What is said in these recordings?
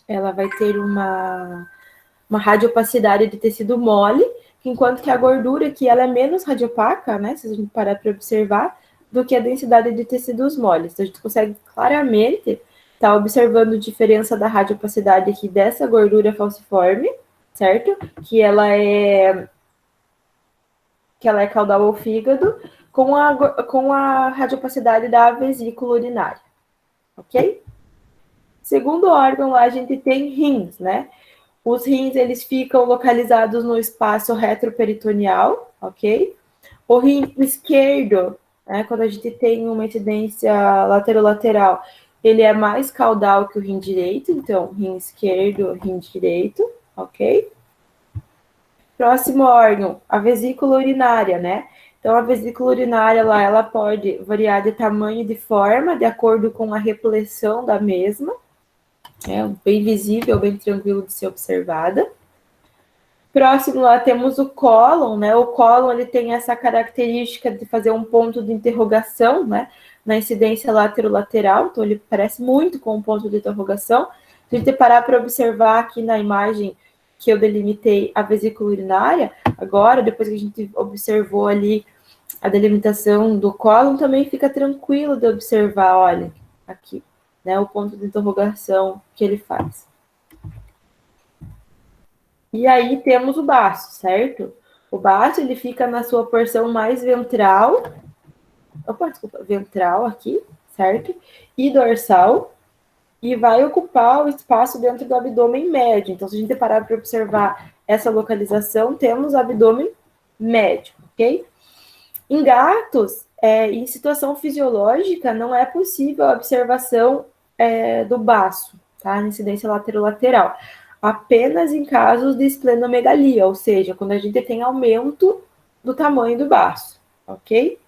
ela vai ter uma radiopacidade de tecido mole, enquanto que a gordura aqui ela é menos radiopaca, né? Se a gente parar para observar, do que a densidade de tecidos moles. Então, a gente consegue claramente estar observando a diferença da radiopacidade aqui dessa gordura falciforme, certo? Que ela é caudal ao fígado, com a radiopacidade da vesícula urinária, ok? Segundo órgão, lá a gente tem rins, né? Os rins, eles ficam localizados no espaço retroperitoneal, ok? O rim esquerdo, né, quando a gente tem uma incidência laterolateral, ele é mais caudal que o rim direito, então, rim esquerdo, rim direito, ok? Próximo órgão, a vesícula urinária, né? Então, a vesícula urinária lá, ela pode variar de tamanho e de forma, de acordo com a repleção da mesma, bem visível, bem tranquilo de ser observada. Próximo lá temos o cólon, né? O cólon ele tem essa característica de fazer um ponto de interrogação, né? Na incidência laterolateral, então ele parece muito com um ponto de interrogação. Se a gente parar para observar aqui na imagem que eu delimitei a vesícula urinária, agora, depois que a gente observou ali a delimitação do cólon, também fica tranquilo de observar, olha, aqui, né? O ponto de interrogação que ele faz. E aí temos o baço, certo? O baço, ele fica na sua porção mais ventral, ventral aqui, certo? E dorsal, e vai ocupar o espaço dentro do abdômen médio. Então, se a gente parar para observar essa localização, temos abdômen médio, ok? Em gatos, em situação fisiológica, não é possível a observação do baço, tá? Incidência lateral. Apenas em casos de esplenomegalia, ou seja, quando a gente tem aumento do tamanho do baço, ok?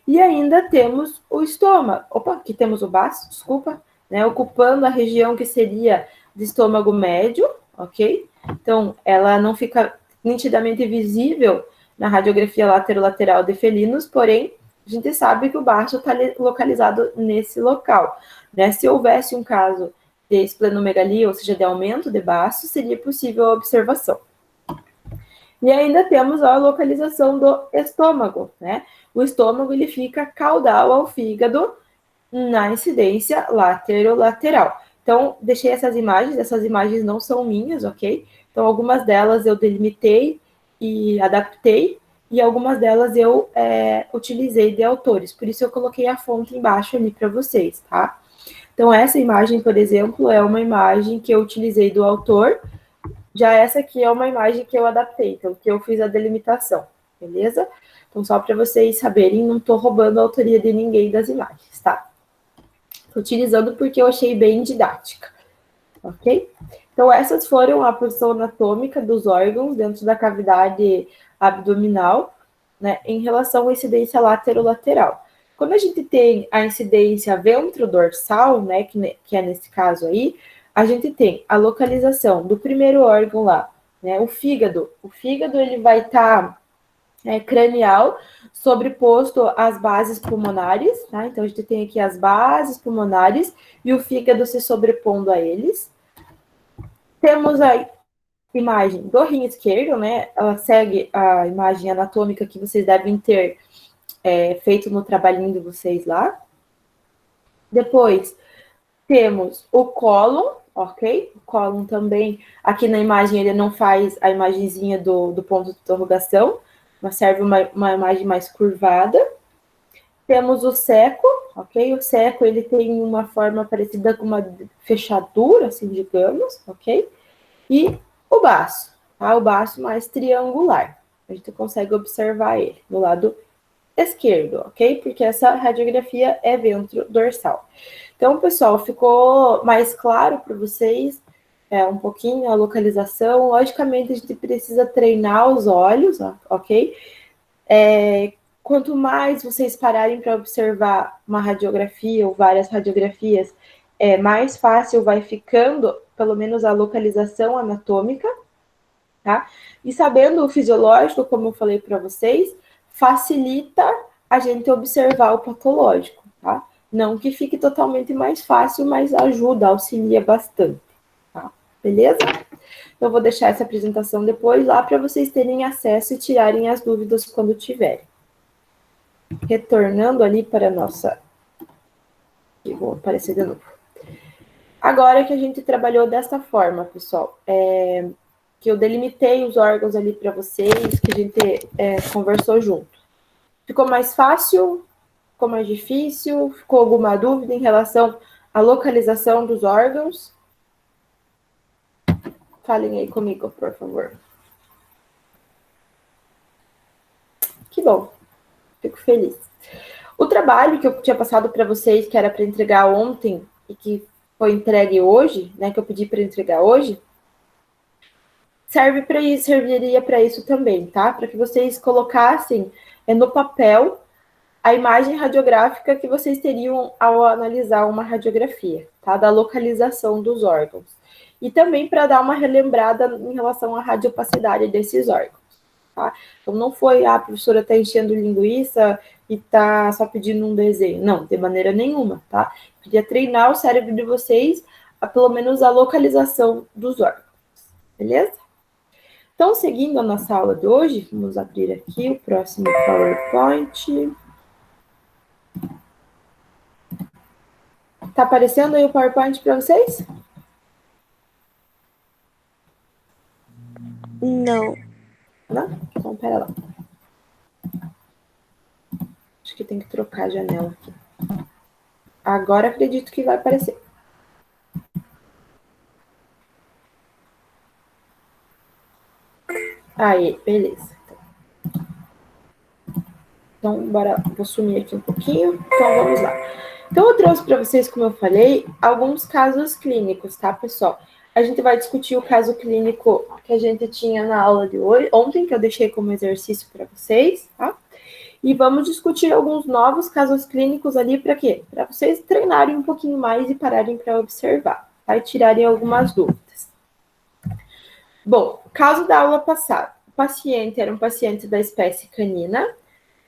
E ainda temos o estômago. Opa, aqui temos o baço, desculpa, né? Ocupando a região que seria de estômago médio, ok? Então, ela não fica nitidamente visível na radiografia lateral de felinos, porém, a gente sabe que o baço está localizado nesse local, né? Se houvesse um caso de esplenomegalia, ou seja, de aumento de baço, seria possível a observação. E ainda temos a localização do estômago, né? O estômago, ele fica caudal ao fígado na incidência lateral. Então, deixei essas imagens não são minhas, ok? Então, algumas delas eu delimitei e adaptei, e algumas delas eu utilizei de autores, por isso eu coloquei a fonte embaixo ali para vocês, tá? Então, essa imagem, por exemplo, é uma imagem que eu utilizei do autor, já essa aqui é uma imagem que eu adaptei, então, que eu fiz a delimitação, beleza? Então, só para vocês saberem, não estou roubando a autoria de ninguém das imagens, tá? Estou utilizando porque eu achei bem didática, ok? Então, essas foram a posição anatômica dos órgãos dentro da cavidade abdominal, né, em relação à incidência lateral. Quando a gente tem a incidência ventrodorsal, né, que é nesse caso aí, a gente tem a localização do primeiro órgão lá, né, o fígado. O fígado, ele vai estar cranial, sobreposto às bases pulmonares, tá? Então, a gente tem aqui as bases pulmonares e o fígado se sobrepondo a eles. Temos a imagem do rim esquerdo, né? Ela segue a imagem anatômica que vocês devem ter feito no trabalhinho de vocês lá. Depois, temos o cólon, ok? O cólon também, aqui na imagem, ele não faz a imagenzinha do ponto de interrogação, mas serve uma imagem mais curvada. Temos o seco, ok? O seco, ele tem uma forma parecida com uma fechadura, assim, digamos, ok? E o baço, tá? O baço mais triangular. A gente consegue observar ele do lado esquerdo, ok? Porque essa radiografia é ventrodorsal. Então, pessoal, ficou mais claro para vocês um pouquinho a localização. Logicamente, a gente precisa treinar os olhos, ok? Quanto mais vocês pararem para observar uma radiografia ou várias radiografias, mais fácil vai ficando, pelo menos, a localização anatômica, tá? E sabendo o fisiológico, como eu falei para vocês, facilita a gente observar o patológico, tá? Não que fique totalmente mais fácil, mas ajuda, auxilia bastante, tá? beleza? Eu vou deixar essa apresentação depois lá para vocês terem acesso e tirarem as dúvidas quando tiverem. Retornando ali para a nossa... Aqui, vou aparecer de novo. Agora que a gente trabalhou dessa forma, pessoal, que eu delimitei os órgãos ali para vocês, que a gente conversou junto. Ficou mais fácil? Ficou mais difícil? Ficou alguma dúvida em relação à localização dos órgãos? Falem aí comigo, por favor. Que bom, fico feliz. O trabalho que eu tinha passado para vocês, que era para entregar ontem e que foi entregue hoje, né, que eu pedi para entregar hoje, serviria para isso também, tá? Para que vocês colocassem no papel a imagem radiográfica que vocês teriam ao analisar uma radiografia, tá? Da localização dos órgãos. E também para dar uma relembrada em relação à radiopacidade desses órgãos, tá? Então não foi a professora tá enchendo linguiça e tá só pedindo um desenho. Não, de maneira nenhuma, tá? Queria treinar o cérebro de vocês a pelo menos a localização dos órgãos, beleza? Então, seguindo a nossa aula de hoje, vamos abrir aqui o próximo PowerPoint. Tá aparecendo aí o PowerPoint para vocês? Não. Não? Então, pera lá. Acho que tem que trocar a janela aqui. Agora acredito que vai aparecer. Aí, beleza. Então, bora, vou sumir aqui um pouquinho. Então, vamos lá. Então, eu trouxe para vocês, como eu falei, alguns casos clínicos, tá, pessoal? A gente vai discutir o caso clínico que a gente tinha na aula de hoje, ontem, que eu deixei como exercício para vocês, tá? E vamos discutir alguns novos casos clínicos ali para quê? Para vocês treinarem um pouquinho mais e pararem para observar, tá? E tirarem algumas dúvidas. Bom, caso da aula passada. O paciente era um paciente da espécie canina,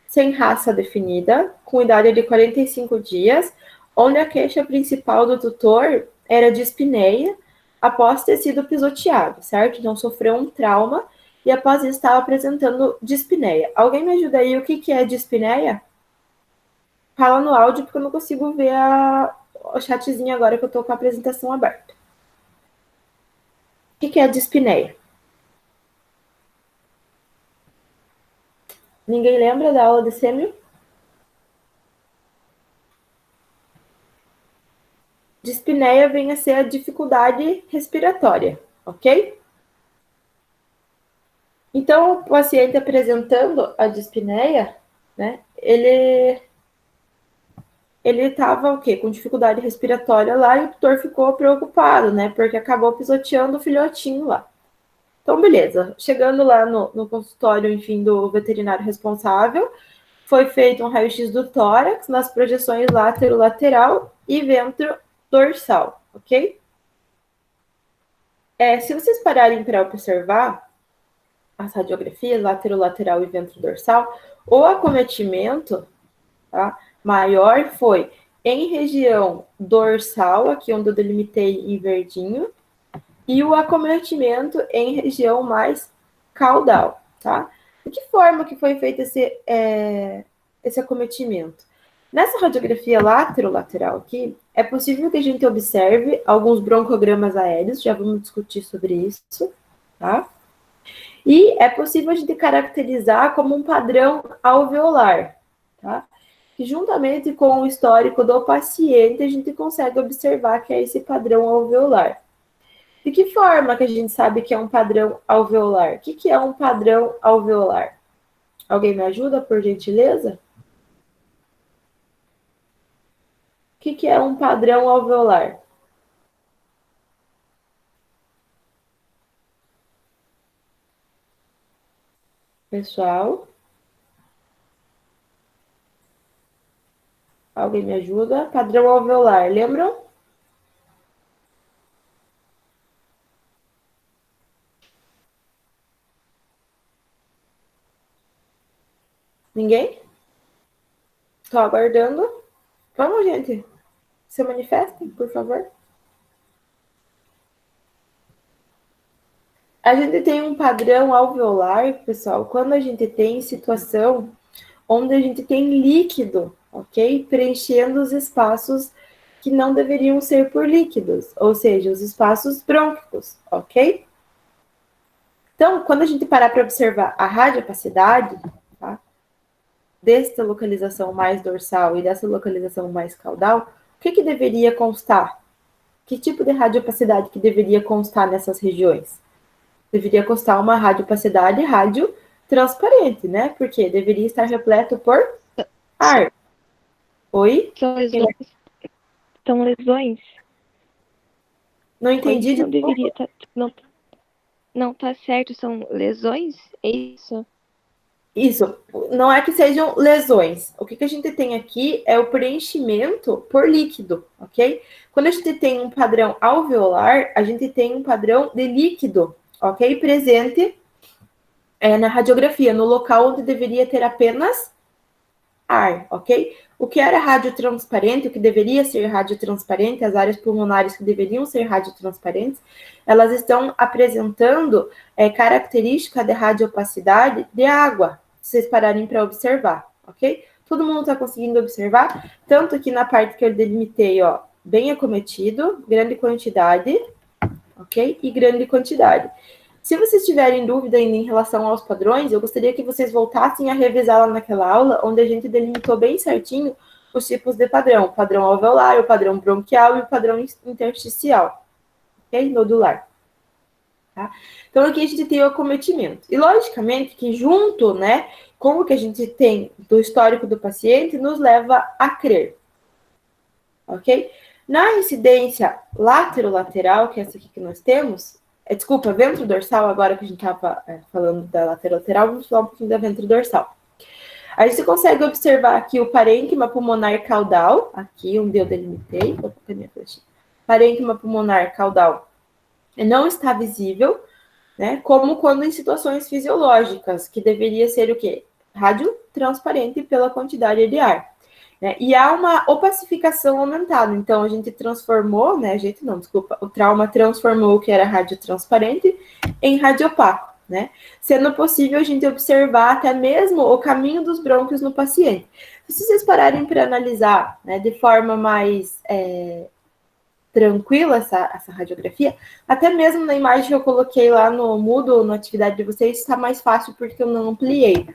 sem raça definida, com idade de 45 dias, onde a queixa principal do tutor era de espineia, após ter sido pisoteado, certo? Então, sofreu um trauma e após isso estava apresentando dispneia. Alguém me ajuda aí, o que é dispneia? Fala no áudio, porque eu não consigo ver o chatzinho agora que eu estou com a apresentação aberta. O que é dispneia? Ninguém lembra da aula de sêmio? Dispneia vem a ser a dificuldade respiratória, ok? Então, o paciente apresentando a dispneia, né, ele estava o quê? Com dificuldade respiratória lá e o tutor ficou preocupado, né, porque acabou pisoteando o filhotinho lá. Então, beleza. Chegando lá no consultório, enfim, do veterinário responsável, foi feito um raio-x do tórax nas projeções látero-lateral e ventro-dorsal, ok? Se vocês pararem para observar as radiografias lateral e ventro-dorsal, o acometimento, tá, maior foi em região dorsal, aqui onde eu delimitei em verdinho, e o acometimento em região mais caudal, tá? De que forma que foi feito esse acometimento? Nessa radiografia lateral aqui, é possível que a gente observe alguns broncogramas aéreos, já vamos discutir sobre isso, tá? E é possível a gente caracterizar como um padrão alveolar, tá? E juntamente com o histórico do paciente, a gente consegue observar que é esse padrão alveolar. De que forma que a gente sabe que é um padrão alveolar? O que é um padrão alveolar? Alguém me ajuda, por gentileza? O que é um padrão alveolar? Pessoal, alguém me ajuda? Padrão alveolar, lembram? Ninguém? Estou aguardando. Vamos, gente. Se manifestem, por favor. A gente tem um padrão alveolar, pessoal, quando a gente tem situação onde a gente tem líquido, ok? Preenchendo os espaços que não deveriam ser por líquidos, ou seja, os espaços brônquicos, ok? Então, quando a gente parar para observar a radiopacidade, tá? Desta localização mais dorsal e dessa localização mais caudal, o que deveria constar? Que tipo de radiopacidade que deveria constar nessas regiões? Deveria constar uma radiopacidade radiotransparente, né? Porque deveria estar repleto por ar. Oi? São lesões. São lesões. Não entendi. Não deveria estar. Não tá certo, são lesões? É isso? Isso, não é que sejam lesões. O que a gente tem aqui é o preenchimento por líquido, ok? Quando a gente tem um padrão alveolar, a gente tem um padrão de líquido, ok? Presente na radiografia, no local onde deveria ter apenas ar, ok? O que era radiotransparente, o que deveria ser radiotransparente, as áreas pulmonares que deveriam ser radiotransparentes, elas estão apresentando característica de radiopacidade de água, se vocês pararem para observar, ok? Todo mundo está conseguindo observar? Tanto aqui na parte que eu delimitei, ó, bem acometido, grande quantidade, ok? E grande quantidade. Se vocês tiverem dúvida ainda em relação aos padrões, eu gostaria que vocês voltassem a revisar lá naquela aula, onde a gente delimitou bem certinho os tipos de padrão. O padrão alveolar, o padrão bronquial e o padrão intersticial. Ok? Nodular. Tá? Então, aqui a gente tem o acometimento. E, logicamente, que junto, né, com o que a gente tem do histórico do paciente, nos leva a crer. Ok? Na incidência laterolateral, que é essa aqui que nós temos, desculpa, ventrodorsal, agora que a gente estava falando da laterolateral, vamos falar um pouquinho da ventrodorsal. A gente consegue observar aqui o parênquima pulmonar caudal, aqui onde eu delimitei, vou colocar minha flechinha. Parênquima pulmonar caudal não está visível, né? Como quando em situações fisiológicas, que deveria ser o quê? Radiotransparente pela quantidade de ar. Né? E há uma opacificação aumentada, então a gente transformou, né? A gente não, desculpa, o trauma transformou o que era radiotransparente em radiopaco, né? Sendo possível a gente observar até mesmo o caminho dos brônquios no paciente. Se vocês pararem para analisar, né, de forma mais tranquila essa radiografia, até mesmo na imagem que eu coloquei lá no Moodle, na atividade de vocês, está mais fácil porque eu não ampliei.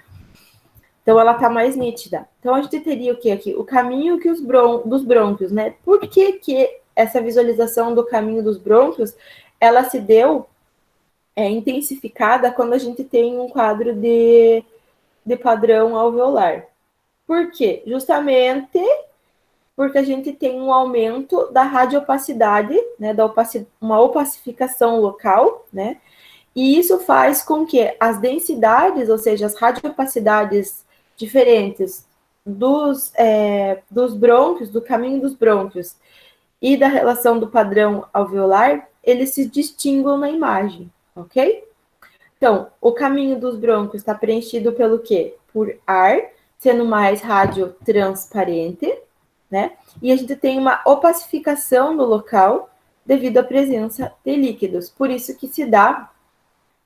Então, ela está mais nítida. Então, a gente teria o que aqui? O caminho que dos brônquios, né? Por que essa visualização do caminho dos brônquios, ela se deu intensificada quando a gente tem um quadro de padrão alveolar? Por quê? Justamente porque a gente tem um aumento da radiopacidade, né? Uma opacificação local, né? E isso faz com que as densidades, ou seja, as radiopacidades diferentes dos brônquios, do caminho dos brônquios e da relação do padrão alveolar, eles se distinguam na imagem, ok? Então, o caminho dos brônquios está preenchido pelo quê? Por ar, sendo mais radiotransparente, né? E a gente tem uma opacificação no local devido à presença de líquidos. Por isso que se dá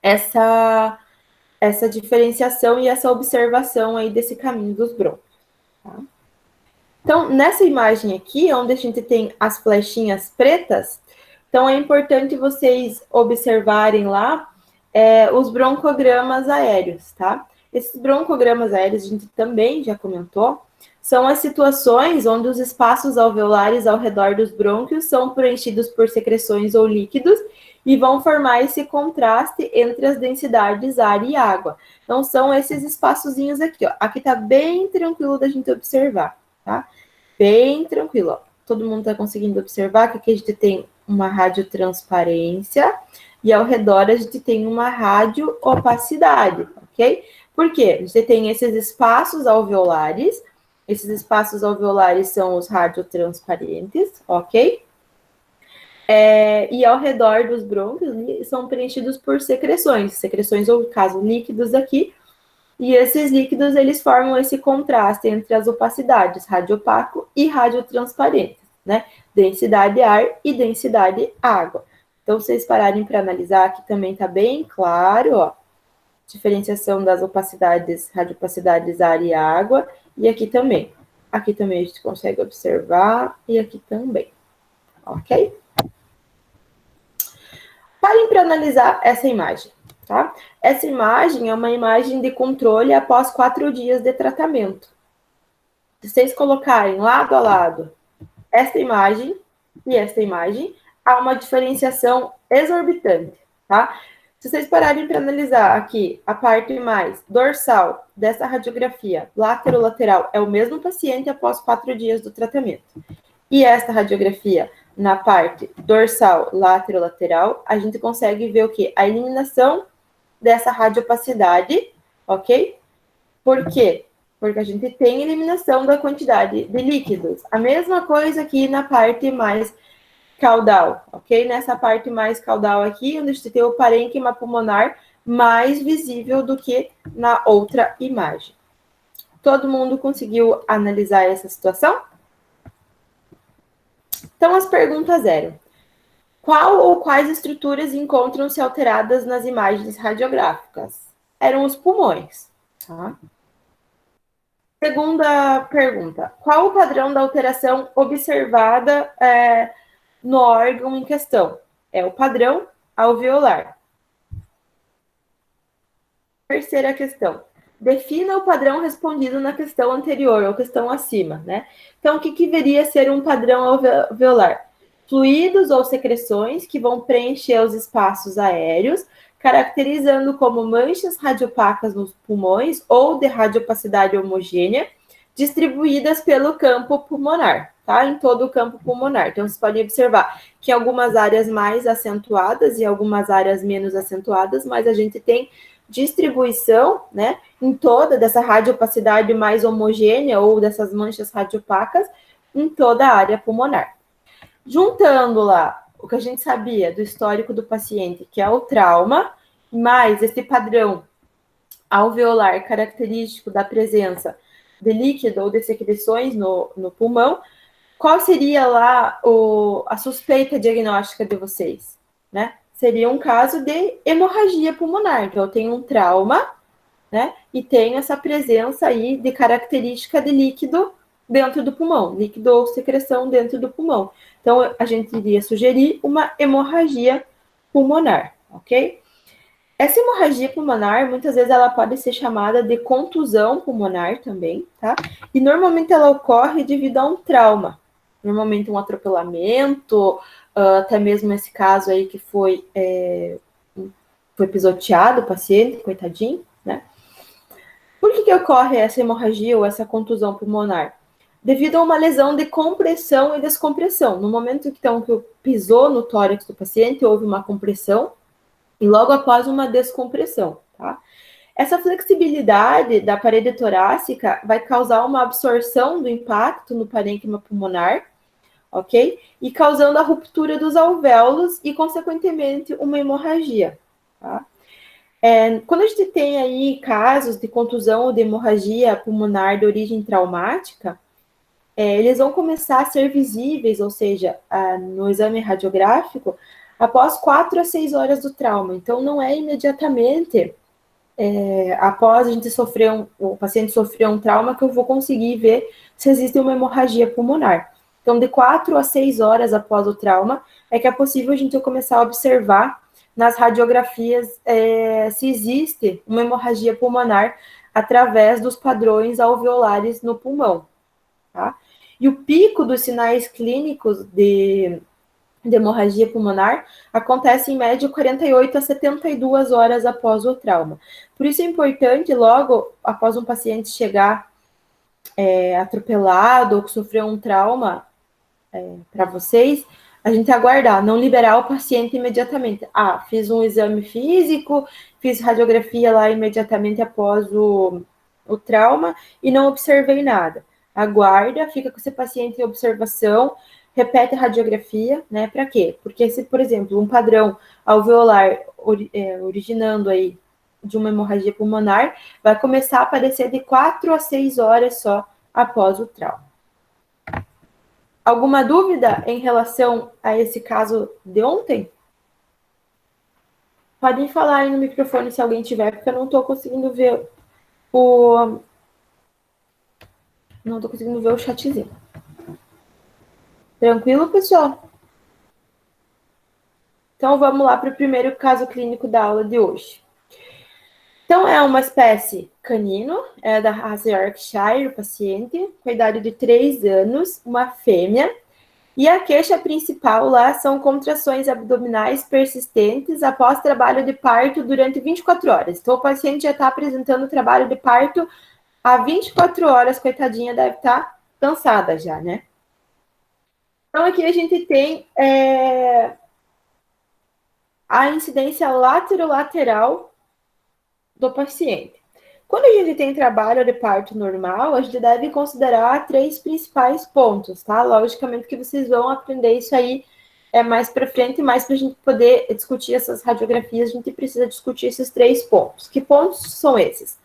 essa diferenciação e essa observação aí desse caminho dos brônquios. Tá? Então, nessa imagem aqui, onde a gente tem as flechinhas pretas, então é importante vocês observarem lá os broncogramas aéreos, tá? Esses broncogramas aéreos, a gente também já comentou, são as situações onde os espaços alveolares ao redor dos brônquios são preenchidos por secreções ou líquidos e vão formar esse contraste entre as densidades ar e água. Então, são esses espaçozinhos aqui, ó. Aqui tá bem tranquilo da gente observar, tá? Bem tranquilo, ó. Todo mundo tá conseguindo observar que aqui a gente tem uma radiotransparência e ao redor a gente tem uma radioopacidade, ok? Por quê? A gente tem esses espaços alveolares. Esses espaços alveolares são os radiotransparentes, ok? E ao redor dos brônquios são preenchidos por secreções ou, no caso, líquidos aqui. E esses líquidos, eles formam esse contraste entre as opacidades, radiopaco e radiotransparente, né? Densidade ar e densidade água. Então, se vocês pararem para analisar, aqui também está bem claro, ó, diferenciação das opacidades, radiopacidades ar e água, e aqui também. Aqui também a gente consegue observar, e aqui também, ok? Parem para analisar essa imagem, tá? Essa imagem é uma imagem de controle após 4 dias de tratamento. Se vocês colocarem lado a lado esta imagem e esta imagem, há uma diferenciação exorbitante, tá? Se vocês pararem para analisar aqui a parte mais dorsal dessa radiografia lateral é o mesmo paciente após 4 dias do tratamento. E esta radiografia na parte dorsal lateral, a gente consegue ver o quê? A eliminação dessa radiopacidade, ok? Por quê? Porque a gente tem eliminação da quantidade de líquidos. A mesma coisa aqui na parte mais caudal, ok? Nessa parte mais caudal aqui, onde a gente tem o parênquima pulmonar mais visível do que na outra imagem. Todo mundo conseguiu analisar essa situação? Então, as perguntas eram: qual ou quais estruturas encontram-se alteradas nas imagens radiográficas? Eram os pulmões, tá? Segunda pergunta: qual o padrão da alteração observada no órgão em questão? É o padrão alveolar. Terceira questão: defina o padrão respondido na questão anterior, ou questão acima, né? Então, o que deveria ser um padrão alveolar? Fluidos ou secreções que vão preencher os espaços aéreos, caracterizando como manchas radiopacas nos pulmões ou de radiopacidade homogênea, distribuídas pelo campo pulmonar, tá? Em todo o campo pulmonar. Então, vocês podem observar que algumas áreas mais acentuadas e algumas áreas menos acentuadas, mas a gente tem distribuição, né, em toda dessa radiopacidade mais homogênea ou dessas manchas radiopacas em toda a área pulmonar. Juntando lá o que a gente sabia do histórico do paciente, que é o trauma, mais esse padrão alveolar característico da presença de líquido ou de secreções no pulmão, qual seria lá a suspeita diagnóstica de vocês, né? Seria um caso de hemorragia pulmonar. Então, eu tenho um trauma, né? E tenho essa presença aí de característica de líquido dentro do pulmão, líquido ou secreção dentro do pulmão. Então, a gente iria sugerir uma hemorragia pulmonar, ok? Essa hemorragia pulmonar, muitas vezes, ela pode ser chamada de contusão pulmonar também, tá? E normalmente ela ocorre devido a um trauma. Normalmente um atropelamento, até mesmo esse caso aí que foi pisoteado o paciente, coitadinho, né? Por que ocorre essa hemorragia ou essa contusão pulmonar? Devido a uma lesão de compressão e descompressão. No momento então, que pisou no tórax do paciente, houve uma compressão e logo após uma descompressão, tá? Essa flexibilidade da parede torácica vai causar uma absorção do impacto no parênquima pulmonar, ok? E causando a ruptura dos alvéolos e, consequentemente, uma hemorragia, tá? Quando a gente tem aí casos de contusão ou de hemorragia pulmonar de origem traumática, eles vão começar a ser visíveis, ou seja, no exame radiográfico, após 4 a 6 horas do trauma. Então, não é imediatamente após a gente o paciente sofrer um trauma que eu vou conseguir ver se existe uma hemorragia pulmonar. Então, de 4 a 6 horas após o trauma, é que é possível a gente começar a observar nas radiografias se existe uma hemorragia pulmonar através dos padrões alveolares no pulmão, tá? E o pico dos sinais clínicos de hemorragia pulmonar acontece em média 48 a 72 horas após o trauma. Por isso é importante, logo após um paciente chegar atropelado ou que sofreu um trauma para vocês, a gente aguardar, não liberar o paciente imediatamente. Fiz um exame físico, fiz radiografia lá imediatamente após o trauma e não observei nada. Aguarda, fica com esse paciente em observação, repete a radiografia, né? Para quê? Porque se, por exemplo, um padrão alveolar originando aí de uma hemorragia pulmonar, vai começar a aparecer de 4 a 6 horas só após o trauma. Alguma dúvida em relação a esse caso de ontem? Podem falar aí no microfone se alguém tiver, porque eu não estou conseguindo ver o... Não estou conseguindo ver o chatzinho. Tranquilo, pessoal? Então, vamos lá para o primeiro caso clínico da aula de hoje. Então, é uma espécie canino, é da raça Yorkshire, o paciente, com a idade de 3 anos, uma fêmea, e a queixa principal lá são contrações abdominais persistentes após trabalho de parto durante 24 horas. Então, o paciente já está apresentando trabalho de parto há 24 horas, coitadinha, deve estar cansada já, né? Então, aqui a gente tem a incidência laterolateral do paciente. Quando a gente tem trabalho de parto normal, a gente deve considerar 3 principais pontos, tá? Logicamente que vocês vão aprender isso aí mais para frente, mas para a gente poder discutir essas radiografias, a gente precisa discutir esses 3 pontos. Que pontos são esses?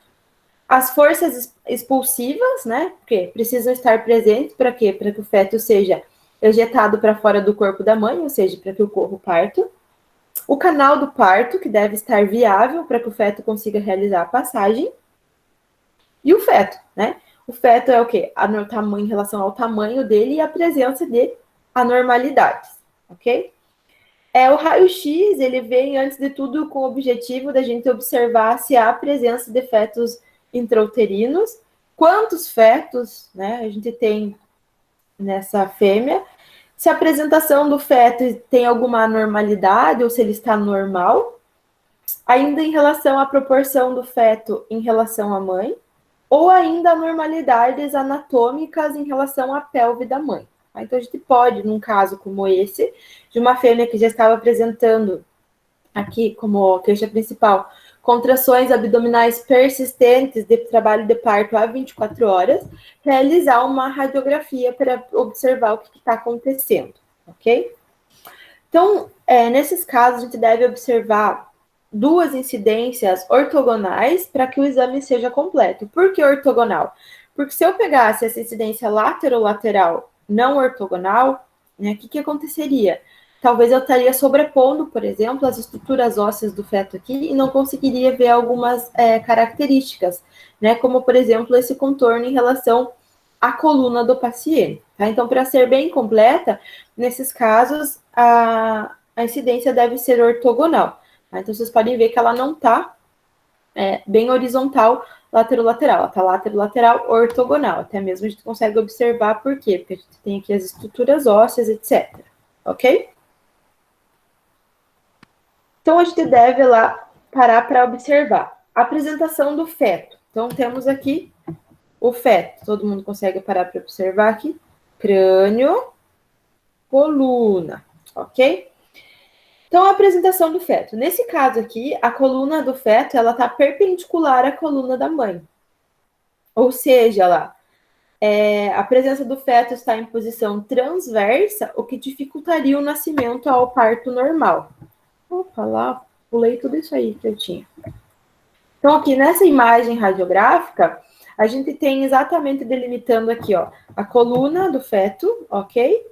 As forças expulsivas, né? Porque precisam estar presentes para quê? Para que o feto seja ejetado para fora do corpo da mãe, ou seja, para que ocorra o parto. O canal do parto, que deve estar viável para que o feto consiga realizar a passagem. E o feto, né? O feto é o quê? Em relação ao tamanho dele e a presença de anormalidades, ok? O raio-x, ele vem, antes de tudo, com o objetivo da gente observar se há presença de fetos intrauterinos, quantos fetos, né, a gente tem nessa fêmea, se a apresentação do feto tem alguma anormalidade ou se ele está normal, ainda em relação à proporção do feto em relação à mãe, ou ainda anormalidades anatômicas em relação à pelve da mãe. Então, a gente pode, num caso como esse, de uma fêmea que já estava apresentando aqui como queixa principal, contrações abdominais persistentes de trabalho de parto há 24 horas, realizar uma radiografia para observar o que está acontecendo, ok? Então, nesses casos, a gente deve observar 2 incidências ortogonais para que o exame seja completo. Por que ortogonal? Porque se eu pegasse essa incidência laterolateral não ortogonal, né, o que aconteceria? Talvez eu estaria sobrepondo, por exemplo, as estruturas ósseas do feto aqui e não conseguiria ver algumas características, né, como, por exemplo, esse contorno em relação à coluna do paciente. Tá? Então, para ser bem completa, nesses casos, a incidência deve ser ortogonal. Tá? Então, vocês podem ver que ela não está bem horizontal, lateral-lateral. Ela está lateral-lateral ortogonal. Até mesmo a gente consegue observar por quê. Porque a gente tem aqui as estruturas ósseas, etc. Ok? Então, a gente deve lá parar para observar. A apresentação do feto. Então, temos aqui o feto. Todo mundo consegue parar para observar aqui? Crânio, coluna. Ok? Então, a apresentação do feto. Nesse caso aqui, a coluna do feto, ela está perpendicular à coluna da mãe. Ou seja, lá, a presença do feto está em posição transversa, o que dificultaria o nascimento ao parto normal. Opa, lá, pulei tudo isso aí que eu tinha. Então, aqui nessa imagem radiográfica, a gente tem exatamente delimitando aqui, ó, a coluna do feto, ok?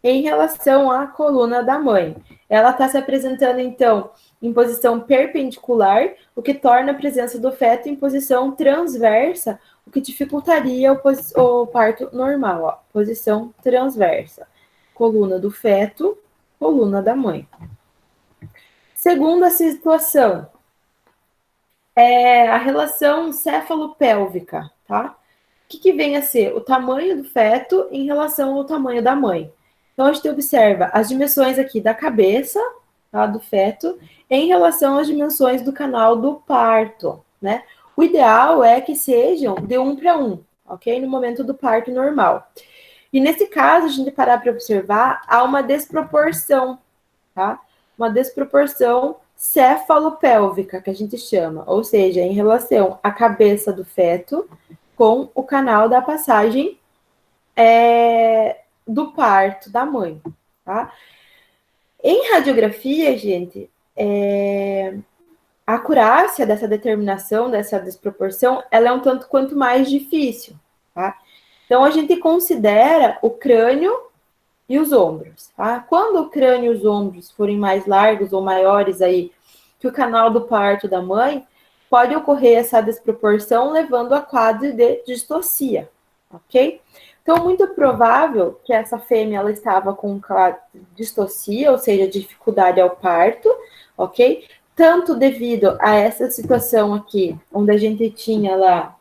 Em relação à coluna da mãe. Ela está se apresentando, então, em posição perpendicular, o que torna a presença do feto em posição transversa, o que dificultaria o parto normal, ó, posição transversa. Coluna do feto, coluna da mãe. Segunda situação, a relação céfalo-pélvica, tá? O que vem a ser? O tamanho do feto em relação ao tamanho da mãe. Então, a gente observa as dimensões aqui da cabeça, tá, do feto, em relação às dimensões do canal do parto, né? O ideal é que sejam de 1 para 1, ok? No momento do parto normal. E nesse caso, a gente parar para observar, há uma desproporção, tá? Uma desproporção cefalopélvica, que a gente chama, ou seja, em relação à cabeça do feto com o canal da passagem do parto da mãe, tá? Em radiografia, gente, a acurácia dessa determinação, dessa desproporção, ela é um tanto quanto mais difícil, tá? Então, a gente considera o crânio e os ombros, tá? Quando o crânio e os ombros forem mais largos ou maiores aí que o canal do parto da mãe pode ocorrer essa desproporção, levando a quadro de distocia, ok? Então, muito provável que essa fêmea ela estava com distocia, ou seja, dificuldade ao parto, ok? Tanto devido a essa situação aqui, onde a gente tinha lá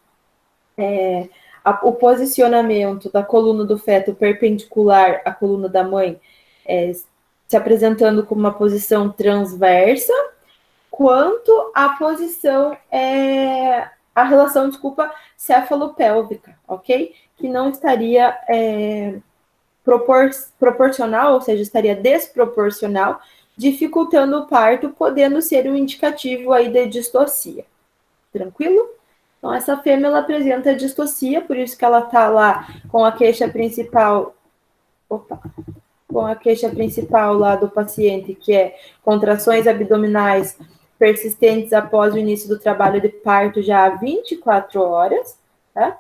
o posicionamento da coluna do feto perpendicular à coluna da mãe, se apresentando como uma posição transversa, quanto a posição, a relação, desculpa, cefalopélvica, ok? Que não estaria proporcional, ou seja, estaria desproporcional, dificultando o parto, podendo ser um indicativo aí de distocia. Tranquilo? Então, essa fêmea, ela apresenta distocia, por isso que ela tá lá com a queixa principal, com a queixa principal lá do paciente, que é contrações abdominais persistentes após o início do trabalho de parto já há 24 horas, tá?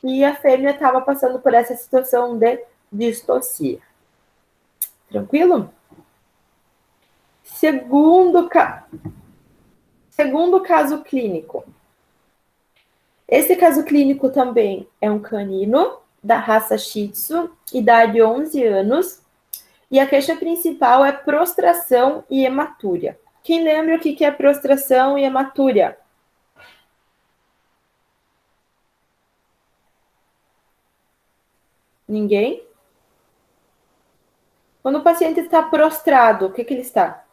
E a fêmea estava passando por essa situação de distocia. Tranquilo? Segundo caso clínico. Esse caso clínico também é um canino da raça Shih Tzu, idade 11 anos, e a queixa principal é prostração e hematúria. Quem lembra o que é prostração e hematúria? Ninguém? Quando o paciente está prostrado, o que ele está?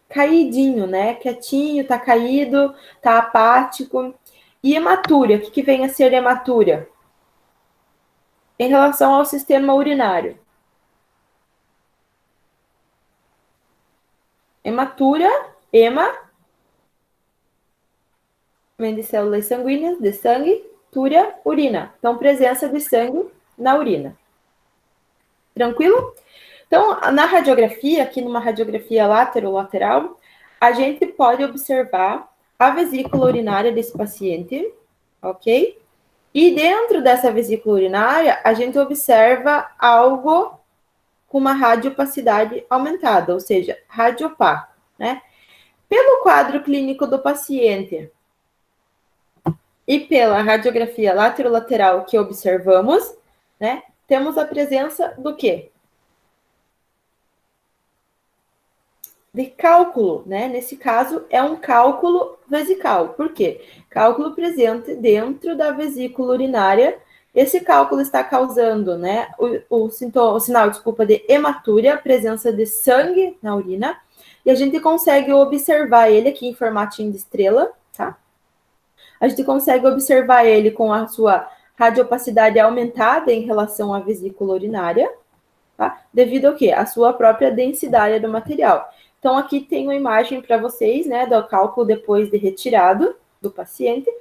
Caidinho, né? Quietinho, tá caído, tá apático. E hematúria, o que vem a ser hematúria? Em relação ao sistema urinário. Hematúria, vem de células sanguíneas, de sangue, túria, urina. Então, presença de sangue na urina. Tranquilo? Então, na radiografia, aqui numa radiografia lateral, a gente pode observar a vesícula urinária desse paciente, ok? E dentro dessa vesícula urinária, a gente observa algo com uma radiopacidade aumentada, ou seja, radiopaco, né? Pelo quadro clínico do paciente e pela radiografia lateral que observamos, né? Temos a presença do quê? De cálculo, né? Nesse caso, é um cálculo vesical. Por quê? Cálculo presente dentro da vesícula urinária. Esse cálculo está causando, né, o sinal, de hematúria, presença de sangue na urina, e a gente consegue observar ele aqui em formatinho de estrela, tá? A gente consegue observar ele com a sua radiopacidade aumentada em relação à vesícula urinária, tá? Devido ao quê? A sua própria densidade do material. Então, aqui tem uma imagem para vocês, né, do cálculo depois de retirado do paciente,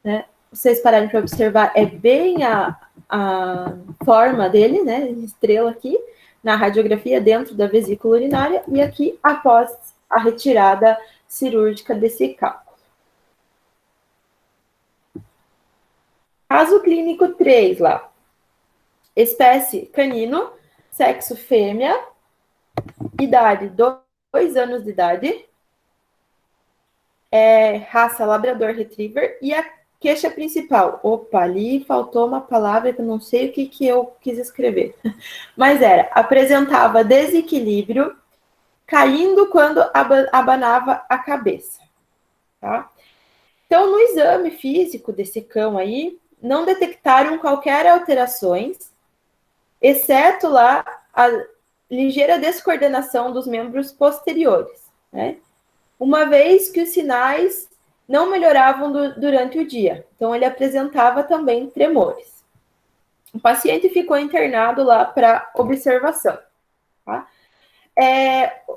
né? Vocês pararem para observar, é bem a forma dele, né, estrela aqui, na radiografia dentro da vesícula urinária, e aqui após a retirada cirúrgica desse cálculo. Caso clínico 3 lá. Espécie canino, sexo fêmea, idade 2 anos de idade, raça labrador retriever, e a queixa principal. Opa, ali faltou uma palavra que eu não sei o que eu quis escrever. Mas apresentava desequilíbrio, caindo quando abanava a cabeça. Tá? Então, no exame físico desse cão aí, não detectaram qualquer alterações, exceto lá a ligeira descoordenação dos membros posteriores, né? Uma vez que os sinais não melhoravam durante o dia. Então, ele apresentava também tremores. O paciente ficou internado lá para observação. Tá?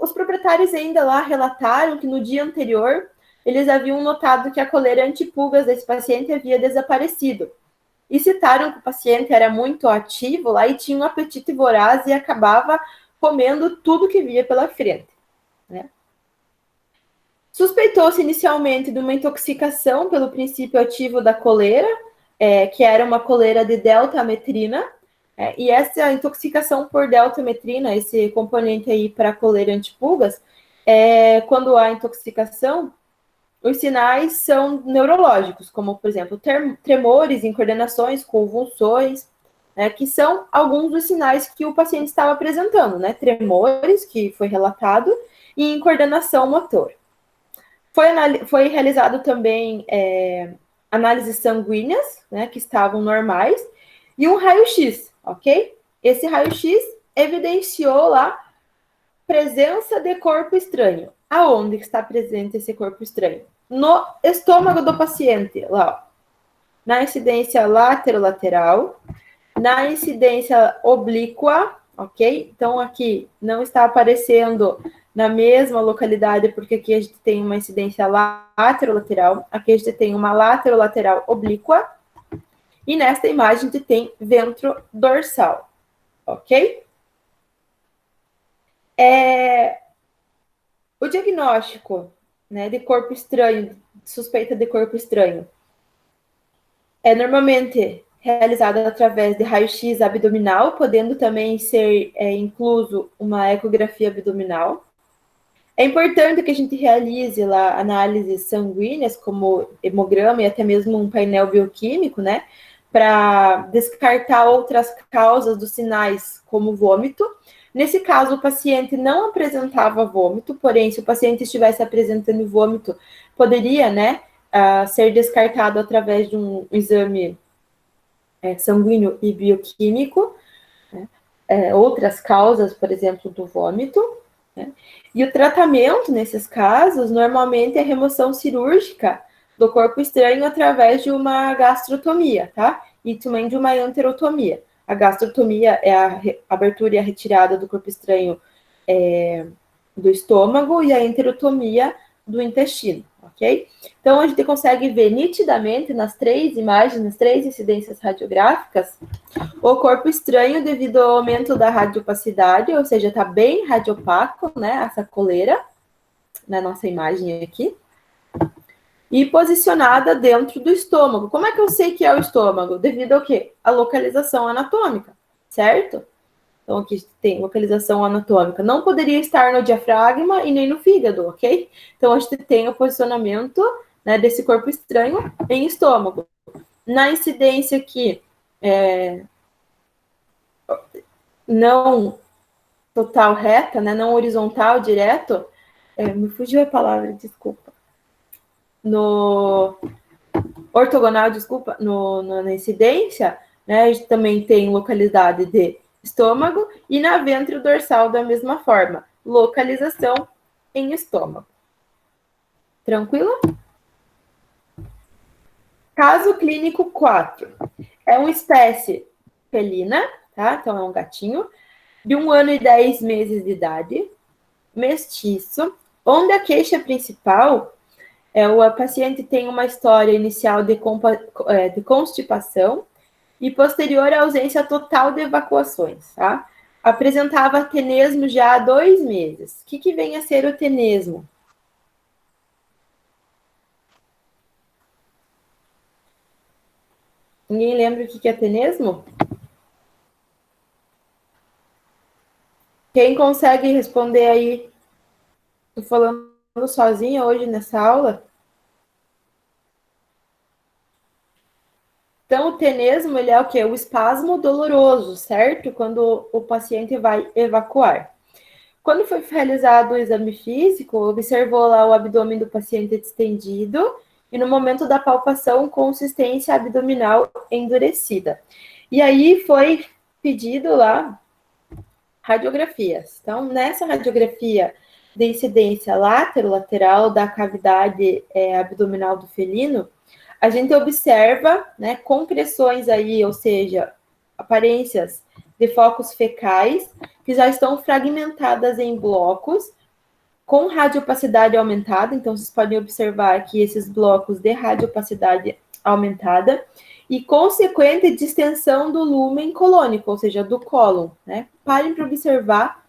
Os proprietários ainda lá relataram que no dia anterior eles haviam notado que a coleira antipulgas desse paciente havia desaparecido. E citaram que o paciente era muito ativo lá e tinha um apetite voraz e acabava comendo tudo que via pela frente, né? Suspeitou-se inicialmente de uma intoxicação pelo princípio ativo da coleira, que era uma coleira de deltametrina, E essa intoxicação por deltametrina, esse componente aí para coleira antipulgas, quando há intoxicação, os sinais são neurológicos, como, por exemplo, tremores, incoordenações, convulsões, né, que são alguns dos sinais que o paciente estava apresentando, né? Tremores, que foi relatado, e incoordenação motor. Foi realizado também análises sanguíneas, né, que estavam normais, e um raio-x, ok? Esse raio-x evidenciou lá presença de corpo estranho. Aonde está presente esse corpo estranho? No estômago do paciente, lá, ó. Na incidência laterolateral, na incidência oblíqua, ok? Então, aqui não está aparecendo na mesma localidade, porque aqui a gente tem uma incidência laterolateral, aqui a gente tem uma laterolateral oblíqua, e nesta imagem a gente tem ventro dorsal, ok? O diagnóstico, né, de corpo estranho, suspeita de corpo estranho, é normalmente realizado através de raio-x abdominal, podendo também ser incluso uma ecografia abdominal. É importante que a gente realize lá análises sanguíneas, como hemograma e até mesmo um painel bioquímico, né, para descartar outras causas dos sinais, como vômito. Nesse caso, o paciente não apresentava vômito, porém, se o paciente estivesse apresentando vômito, poderia, né, ser descartado através de um exame sanguíneo e bioquímico, né? Outras causas, por exemplo, do vômito, né? E o tratamento, nesses casos, normalmente é remoção cirúrgica do corpo estranho através de uma gastrotomia, tá? E também de uma enterotomia. A gastrotomia é a abertura e a retirada do corpo estranho do estômago e a enterotomia do intestino, ok? Então, a gente consegue ver nitidamente nas três imagens, nas três incidências radiográficas, o corpo estranho devido ao aumento da radiopacidade, ou seja, está bem radiopaco, né, essa coleira, na nossa imagem aqui, e posicionada dentro do estômago. Como é que eu sei que é o estômago? Devido ao quê? A localização anatômica, certo? Então, aqui tem localização anatômica. Não poderia estar no diafragma e nem no fígado, ok? Então, a gente tem o posicionamento, né, desse corpo estranho em estômago. Na incidência aqui, não total reta, né, não horizontal, direto, me fugiu a palavra, desculpa. No ortogonal, desculpa, na incidência, né, a gente também tem localidade de estômago e na ventro dorsal da mesma forma, localização em estômago. Tranquilo? Caso clínico 4. É uma espécie felina, tá? Então é um gatinho, de 1 ano e 10 meses de idade, mestiço, onde a queixa principal o paciente tem uma história inicial de constipação e posterior à ausência total de evacuações, tá? Apresentava tenesmo já há 2 meses. O que vem a ser o tenesmo? Ninguém lembra o que é tenesmo? Quem consegue responder aí? Estou falando sozinha hoje nessa aula. Então, o tenesmo, ele é o quê? O espasmo doloroso, certo? Quando o paciente vai evacuar. Quando foi realizado o exame físico, observou lá o abdômen do paciente distendido e no momento da palpação, consistência abdominal endurecida. E aí foi pedido lá radiografias. Então, nessa radiografia de incidência lateral da cavidade abdominal do felino, a gente observa, né, compressões aí, ou seja, aparências de focos fecais que já estão fragmentadas em blocos com radiopacidade aumentada. Então, vocês podem observar aqui esses blocos de radiopacidade aumentada e consequente distensão do lúmen colônico, ou seja, do cólon, né? Parem para observar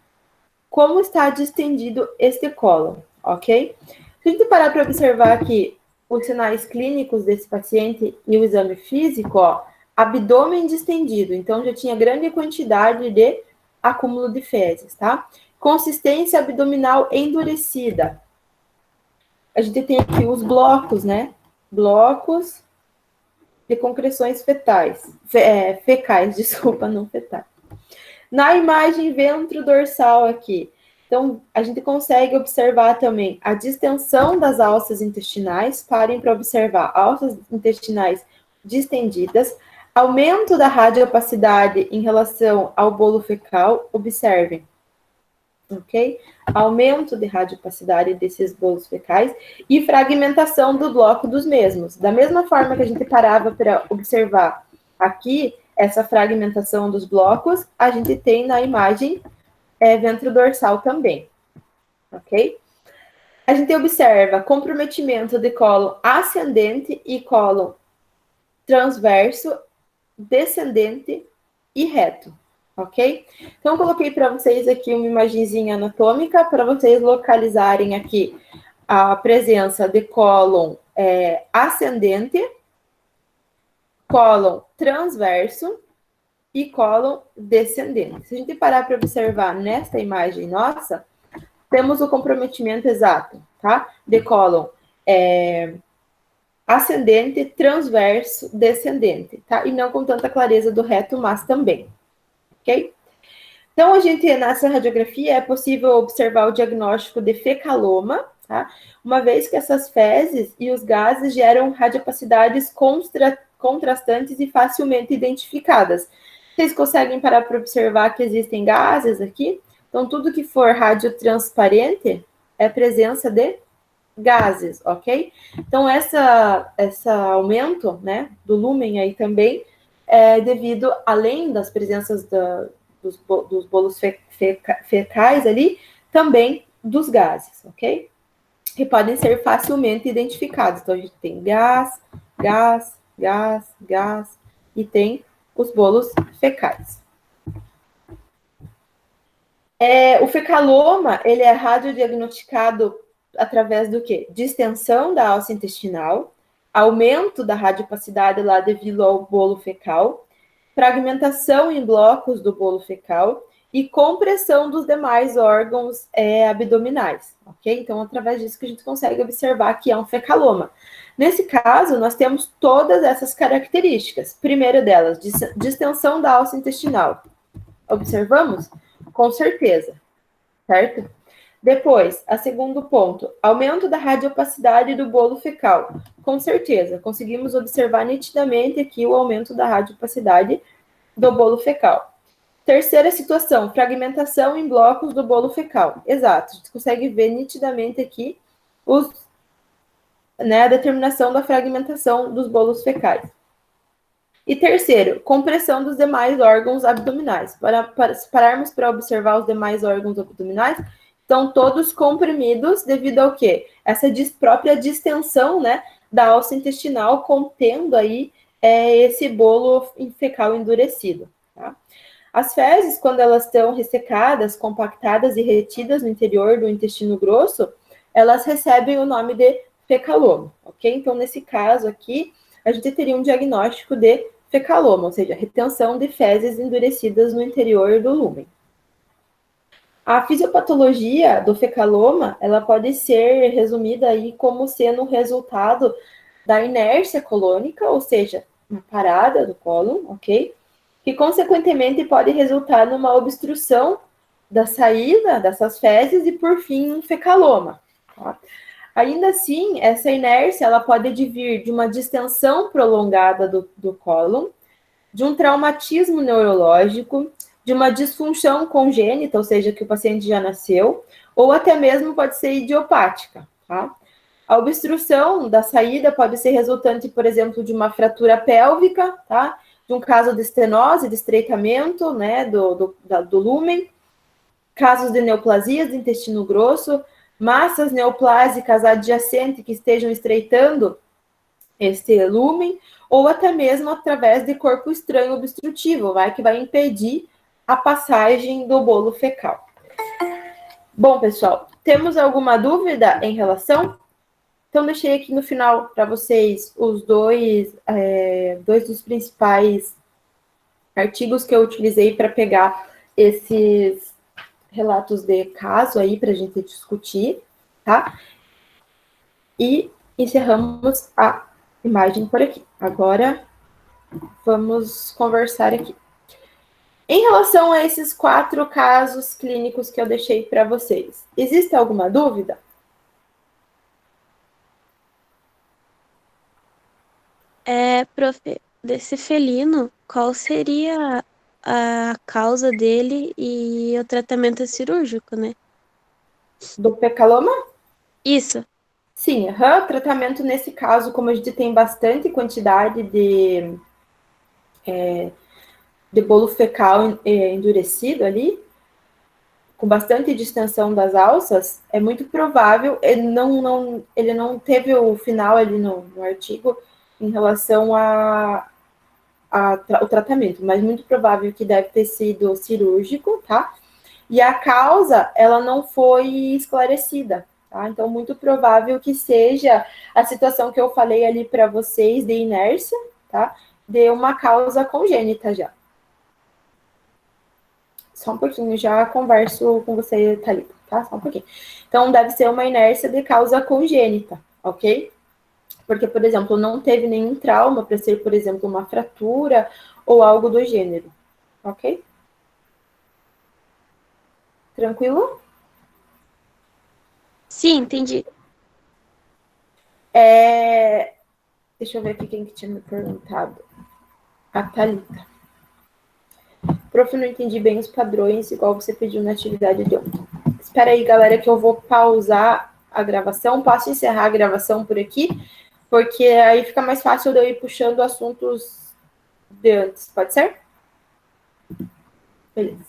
como está distendido este cólon, ok? Se a gente parar para observar aqui os sinais clínicos desse paciente e o exame físico, ó, abdômen distendido, então já tinha grande quantidade de acúmulo de fezes, tá? Consistência abdominal endurecida. A gente tem aqui os blocos, né? Blocos de concreções fecais, desculpa, não fetais. Na imagem ventro-dorsal aqui, então, a gente consegue observar também a distensão das alças intestinais. Parem para observar alças intestinais distendidas, aumento da radiopacidade em relação ao bolo fecal, observem, ok? Aumento de radiopacidade desses bolos fecais e fragmentação do bloco dos mesmos. Da mesma forma que a gente parava para observar aqui, essa fragmentação dos blocos, a gente tem na imagem ventro-dorsal também, ok? A gente observa comprometimento de cólon ascendente e cólon transverso, descendente e reto, ok? Então, eu coloquei para vocês aqui uma imagenzinha anatômica para vocês localizarem aqui a presença de cólon ascendente, cólon transverso e cólon descendente. Se a gente parar para observar nesta imagem nossa, temos o comprometimento exato, tá? De cólon ascendente, transverso, descendente, tá? E não com tanta clareza do reto, mas também, ok? Então, a gente, nessa radiografia, é possível observar o diagnóstico de fecaloma, tá? Uma vez que essas fezes e os gases geram radiopacidades contrastantes e facilmente identificadas. Vocês conseguem parar para observar que existem gases aqui? Então, tudo que for radiotransparente é presença de gases, ok? Então, esse aumento, né, do lúmen aí também é devido, além das presenças dos bolos fecais ali, também dos gases, ok? Que podem ser facilmente identificados. Então, a gente tem gás, gás, gás, gás, e tem os bolos fecais. O fecaloma, ele é radiodiagnosticado através do quê? Distensão da alça intestinal, aumento da radiopacidade lá devido ao bolo fecal, fragmentação em blocos do bolo fecal e compressão dos demais órgãos abdominais, ok? Então, através disso que a gente consegue observar que é um fecaloma. Nesse caso, nós temos todas essas características. Primeira delas, distensão da alça intestinal. Observamos? Com certeza, certo? Depois, a segundo ponto, aumento da radiopacidade do bolo fecal. Com certeza, conseguimos observar nitidamente aqui o aumento da radiopacidade do bolo fecal. Terceira situação, fragmentação em blocos do bolo fecal. Exato, a gente consegue ver nitidamente aqui a determinação da fragmentação dos bolos fecais. E terceiro, compressão dos demais órgãos abdominais. Se pararmos para observar os demais órgãos abdominais, estão todos comprimidos devido ao quê? Essa própria distensão, né, da alça intestinal contendo aí esse bolo fecal endurecido, tá? As fezes, quando elas estão ressecadas, compactadas e retidas no interior do intestino grosso, elas recebem o nome de fecaloma, ok? Então, nesse caso aqui, a gente teria um diagnóstico de fecaloma, ou seja, retenção de fezes endurecidas no interior do lúmen. A fisiopatologia do fecaloma, ela pode ser resumida aí como sendo resultado da inércia colônica, ou seja, uma parada do cólon, ok? Que, consequentemente, pode resultar numa obstrução da saída dessas fezes e, por fim, um fecaloma, tá? Ainda assim, essa inércia ela pode advir de uma distensão prolongada do cólon, de um traumatismo neurológico, de uma disfunção congênita, ou seja, que o paciente já nasceu, ou até mesmo pode ser idiopática, tá? A obstrução da saída pode ser resultante, por exemplo, de uma fratura pélvica, tá? De um caso de estenose, de estreitamento, né, do lúmen, casos de neoplasias do intestino grosso, massas neoplásicas adjacentes que estejam estreitando este lúmen, ou até mesmo através de corpo estranho obstrutivo, que vai impedir a passagem do bolo fecal. Bom, pessoal, temos alguma dúvida em relação Então, deixei aqui no final para vocês os dois dos principais artigos que eu utilizei para pegar esses relatos de caso aí para a gente discutir, tá? E encerramos a imagem por aqui. Agora, vamos conversar aqui. Em relação a esses 4 casos clínicos que eu deixei para vocês, existe alguma dúvida? Prof, desse felino, qual seria a causa dele e o tratamento cirúrgico, né? Do pecaloma? Isso. Sim, tratamento nesse caso, como a gente tem bastante quantidade de bolo fecal endurecido ali, com bastante distensão das alças, é muito provável, ele não teve o final ali no artigo em relação o tratamento, mas muito provável que deve ter sido cirúrgico, tá? E a causa, ela não foi esclarecida, tá? Então, muito provável que seja a situação que eu falei ali para vocês de inércia, tá? De uma causa congênita já. Só um pouquinho, já converso com você, Thalita, tá? Só um pouquinho. Então, deve ser uma inércia de causa congênita, ok? Porque, por exemplo, não teve nenhum trauma para ser, por exemplo, uma fratura ou algo do gênero, ok? Tranquilo? Sim, entendi. Deixa eu ver aqui quem que tinha me perguntado. A Thalita. Prof, não entendi bem os padrões, igual você pediu na atividade de ontem. Espera aí, galera, que eu vou pausar a gravação. Posso encerrar a gravação por aqui? Porque aí fica mais fácil de eu ir puxando assuntos de antes. Pode ser? Beleza.